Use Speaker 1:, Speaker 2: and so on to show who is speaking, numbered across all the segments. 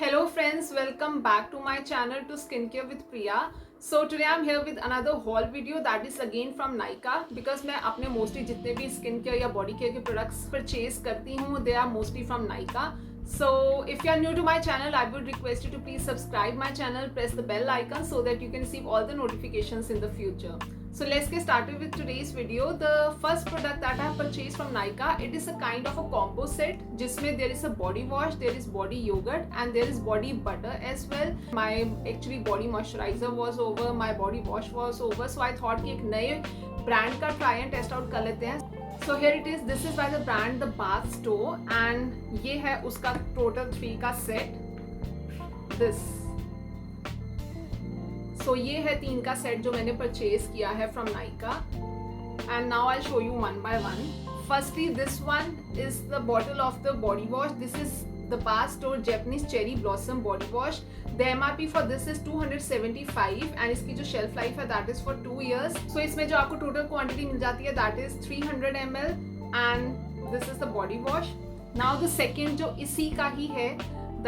Speaker 1: Hello friends, welcome back to my channel to Skincare with Priya. So today I'm here with another haul video that is again from Nykaa because मैं अपने mostly जितने भी skin care या body care के products purchase करती हूँ they are mostly from Nykaa. So if you are new to my channel, I would request you to please subscribe my channel, press the bell icon so that you can receive all the notifications in the future. So let's get started with today's video. The first product that I have purchased from Nykaa, it is a kind of a combo set जिसमें there is a body wash, there is body yogurt and there is body butter as well. My actually body moisturizer was over, my body wash was over, so I thought कि एक नए brand का try and test out कर लेते हैं. So here it is. This is by the brand The Bath Store and ये है उसका total 3 का set. This. So ये है 3 का set जो मैंने परचेज किया है from Nykaa. And now I'll show you one by one. Firstly, this one is the bottle of the body wash. This is The Bath Store Japanese Cherry Blossom Body Wash. The MRP for this is 275 and इसकी जो shelf life है that is for 2 years. So इसमें जो आपको total quantity मिल जाती है that is 300 ml and this is the body wash. Now the second जो इसी का ही है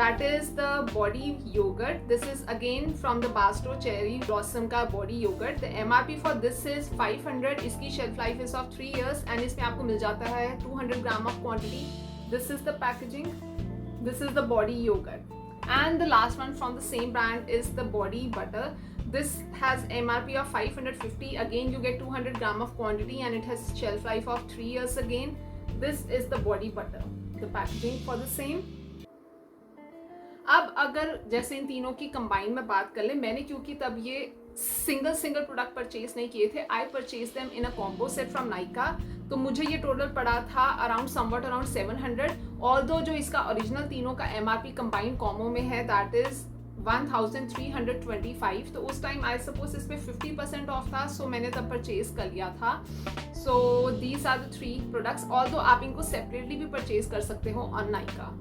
Speaker 1: that is the body yogurt. This is again from the Bath Store Cherry Blossom का body yogurt. The MRP for this is 500. इसकी shelf life is of 3 years and इसमें आपको मिल जाता है 200 gram of quantity. This is the packaging. This is the body yogurt. And the last one from the same brand is the body butter. This has MRP of 550. Again you get 200 gram of quantity and it has shelf life of 3 years again. This is the body butter. The packaging for the same. अब अगर जैसे इन तीनों की combine में बात कर ले, मैंने क्योंकि तब ये सिंगल प्रोडक्ट परचेज नहीं किए थे, I purchase them in a combo set from Nykaa. तो मुझे ये टोटल पड़ा था अराउंड 700. ऑल्दो जो इसका ओरिजिनल तीनों का एमआरपी कंबाइन कॉम्बो में है दैट इज 1325. तो उस टाइम आई सपोज इस पे 50% ऑफ था, सो मैंने तब परचेज कर लिया था. So these are the 3 products. Although आप इनको सेपरेटली भी परचेज कर सकते हो ऑन नाइका.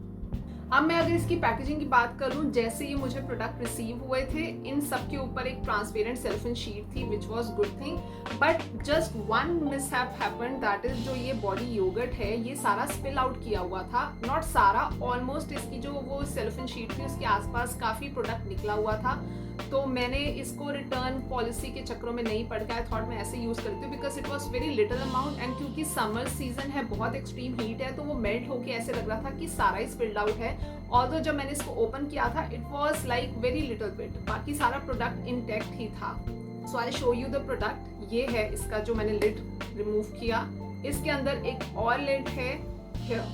Speaker 1: अब मैं अगर इसकी पैकेजिंग की बात करूं, जैसे ये मुझे प्रोडक्ट रिसीव हुए थे इन सब के ऊपर एक ट्रांसपेरेंट सेल्फिन शीट थी which was good thing. But just one mishap happened that is जो ये बॉडी योगर्ट है ये सारा स्पिल आउट किया हुआ था. नॉट सारा, ऑलमोस्ट इसकी जो वो सेल्फिन शीट थी उसके आसपास काफ़ी प्रोडक्ट निकला हुआ था. तो मैंने इसको रिटर्न पॉलिसी के चक्रों में नहीं पड़ के आई थॉट मैं ऐसे यूज़ करती हूँ because it was very little amount and क्योंकि समर सीजन है, बहुत एक्सट्रीम हीट है, तो वो मेल्ट होके ऐसे लग रहा था कि सारा ही स्पिल्ड आउट है. ऑल्दो जब मैंने इसको ओपन किया था it was like very little bit, बाकी सारा प्रोडक्ट इंटैक्ट ही था. So I show you the product. ये है इसका जो मैंने लिड रिमूव किया. इसके अंदर एक और लिड है here.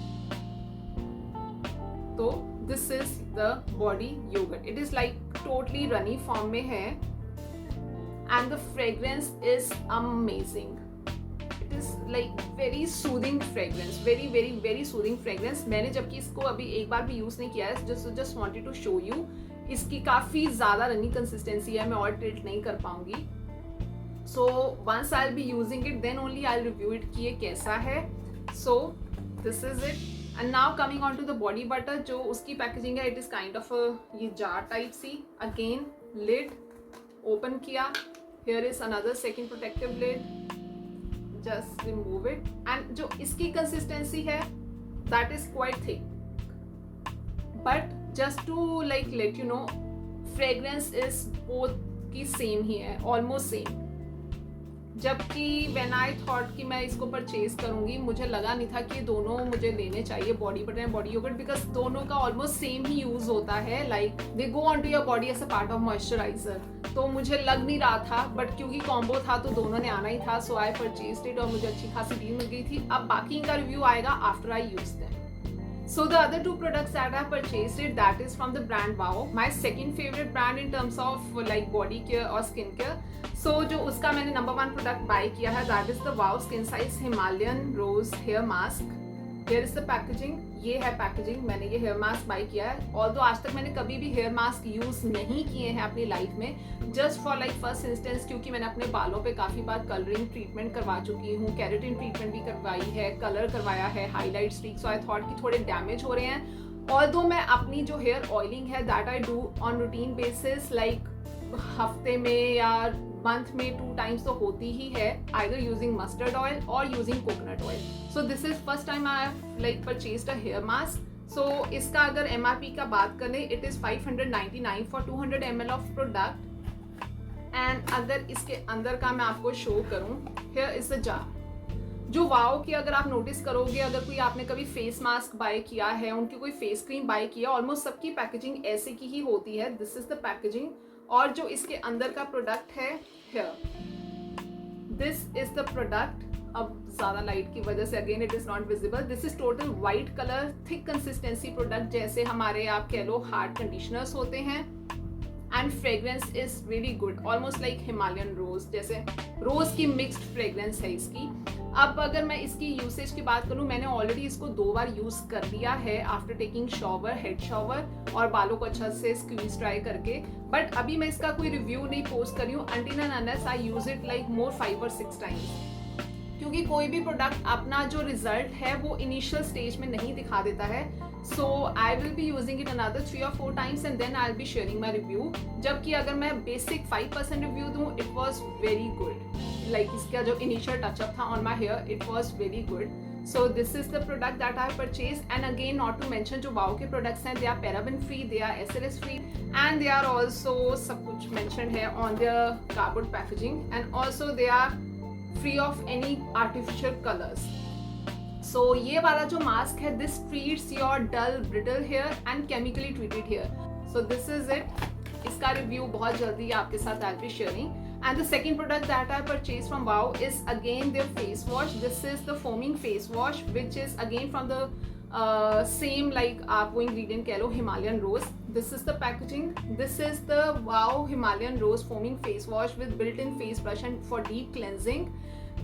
Speaker 1: तो this is the body yogurt. It is like totally runny form में है and the fragrance is amazing. It is like very soothing fragrance, very very very soothing fragrance. मैंने जबकि इसको अभी एक बार भी यूज नहीं किया है, just wanted to show you. इसकी काफी ज्यादा रनी कंसिस्टेंसी है, मैं और टिल्ट नहीं कर पाऊंगी. So once I will be using it then only I will review it कि ये कैसा है. So this is it. And now coming on to the body butter, जो उसकी पैकेजिंग है इट इज काइंड ऑफ ये जार टाइप सी. Again lid open किया, here is another second protective lid, just remove it. And जो इसकी consistency है that is quite thick, but just to like let you know fragrance is both की same ही है, almost same. जबकि when I thought कि मैं इसको purchase करूंगी, मुझे लगा नहीं था कि दोनों मुझे लेने चाहिए, body butter and body yogurt, because दोनों का ऑलमोस्ट सेम ही यूज होता है. Like they go on to your body as a part of moisturiser. तो मुझे लग नहीं रहा था, बट क्योंकि कॉम्बो था तो दोनों ने आना ही था, सो आई परचेज्ड इट और मुझे अच्छी खासी डील मिल गई थी. अब बाकी का रिव्यू आएगा after I use them. So the other 2 products that I purchased it, that is from the brand Wow, my second favorite brand in terms of like body care or skin care. So जो उसका मैंने number 1 product bye किया है that is the Wow Skin Size Himalayan Rose Hair Mask. Here is the packaging. ये है packaging. मैंने ये hair mask bye किया है. ऑल्दो आज तक मैंने कभी भी हेयर मास्क यूज नहीं किए हैं अपनी लाइफ में, just for like first instance, क्योंकि मैंने अपने बालों पे काफी बार कलरिंग ट्रीटमेंट करवा चुकी हूँ, केराटिन ट्रीटमेंट भी करवाई है, कलर करवाया है, highlight streak. So I thought कि थोड़े डैमेज हो रहे हैं. ऑल्दो मैं अपनी जो हेयर ऑयलिंग है that I do on routine basis, like हफ्ते में या मंथ में 2 times तो होती ही है, either using mustard oil or using coconut oil. So this is first time I have like purchased a hair mask. सो इसका अगर MRP का बात करें it is 599 for 200 ml of product. And अगर इसके अंदर का मैं आपको शो करूं, हियर इज द जार। जो वाओ की अगर आप नोटिस करोगे, अगर कोई आपने कभी फेस मास्क बाय किया है, उनकी कोई फेस क्रीम बाय किया, ऑलमोस्ट सबकी पैकेजिंग ऐसे की ही होती है। This is the packaging. और जो इसके अंदर का प्रोडक्ट है, here this is the product. अब ज्यादा लाइट की वजह से again it is not visible. This is total white colour, thick consistency product, जैसे हमारे आप कह लो हार्ड कंडीशनर्स होते हैं। And fragrance is really good, almost like Himalayan rose, जैसे रोज की मिक्स्ड फ्रेग्रेंस है इसकी। अब अगर मैं इसकी यूसेज की बात करूं, मैंने ऑलरेडी इसको 2 बार यूज कर लिया है after taking shower, head shower, और बालों को अच्छा से स्क्वीज ड्राई करके। बट अभी मैं इसका कोई रिव्यू नहीं पोस्ट कर रही हूँ until and unless I use it like more 5 or 6 times, क्योंकि कोई भी प्रोडक्ट अपना जो रिजल्ट है वो इनिशियल स्टेज में नहीं दिखा देता है। So I will be using it another 3 or 4 times and then I will be sharing my review. जबकि अगर मैं बेसिक 5% रिव्यू दूँ, it was very good. Like इसका जो इनिशियल टचअप था on my hair, it was very good. So this is the product that I purchase. And again not to mention, जो wow के products हैं, they are paraben free, they are SLS free, and they are also सब कुछ mention है on their cardboard packaging, and also they are free of any artificial colours. So ये वाला जो mask है, this treats your dull brittle hair and chemically treated hair. So this is it. इसका review बहुत जल्दी आपके साथ I will be sharing. And the second product that I purchased from Wow is again their face wash. This is the foaming face wash, which is again from the same, like आप वो ingredient कह लो, Himalayan rose. This is the packaging. This is the Wow Himalayan rose foaming face wash with built-in face brush and for deep cleansing.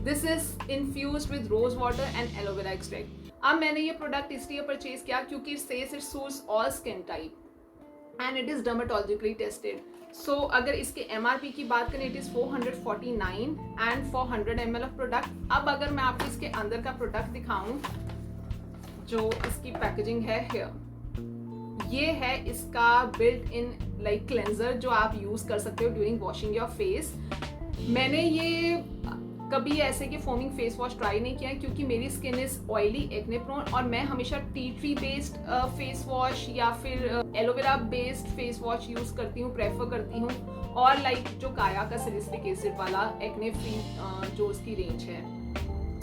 Speaker 1: This is infused with rose water and aloe vera extract. अब मैंने ये product इसलिए purchase किया क्योंकि it says it suits all skin type and it is dermatologically tested. सो अगर इसके MRP की बात करें, it is 449 and 400 ml of product. अब अगर मैं आपको इसके अंदर का प्रोडक्ट दिखाऊं, जो इसकी पैकेजिंग है, हियर ये है इसका बिल्ट इन लाइक क्लेंजर, जो आप यूज़ कर सकते हो ड्यूरिंग वॉशिंग योर फेस। मैंने ये कभी ऐसे कि फोमिंग फेस वॉश ट्राई नहीं किया है क्योंकि मेरी skin is oily, acne prone, और मैं हमेशा tea tree based face wash या फिर aloe vera based face wash use करती हूँ, प्रेफर करती हूँ, और लाइक जो काया का सैलिसिलिक एसिड वाला एक्ने फ्री जो उसकी रेंज है।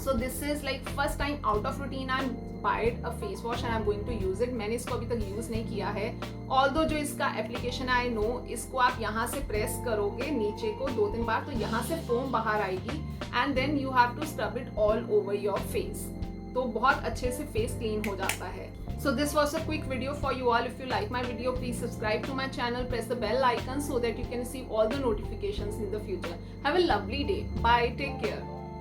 Speaker 1: So this is like first time out of routine I buyed a face wash and I am going to use it. मैंने इसको अभी तक यूज नहीं किया है, ऑल्दो जो इसका एप्लीकेशन आई नो, इसको आप यहाँ से प्रेस करोगे नीचे को 2-3 बार, तो यहाँ से फोम बाहर आएगी and then you have to scrub it all over your face, तो बहुत अच्छे से फेस क्लीन हो जाता है। So this was a quick video for you all. If you like my video, please subscribe to my channel, press the bell icon so that you can receive all the notifications in the future. Have a lovely day. Bye. Take care.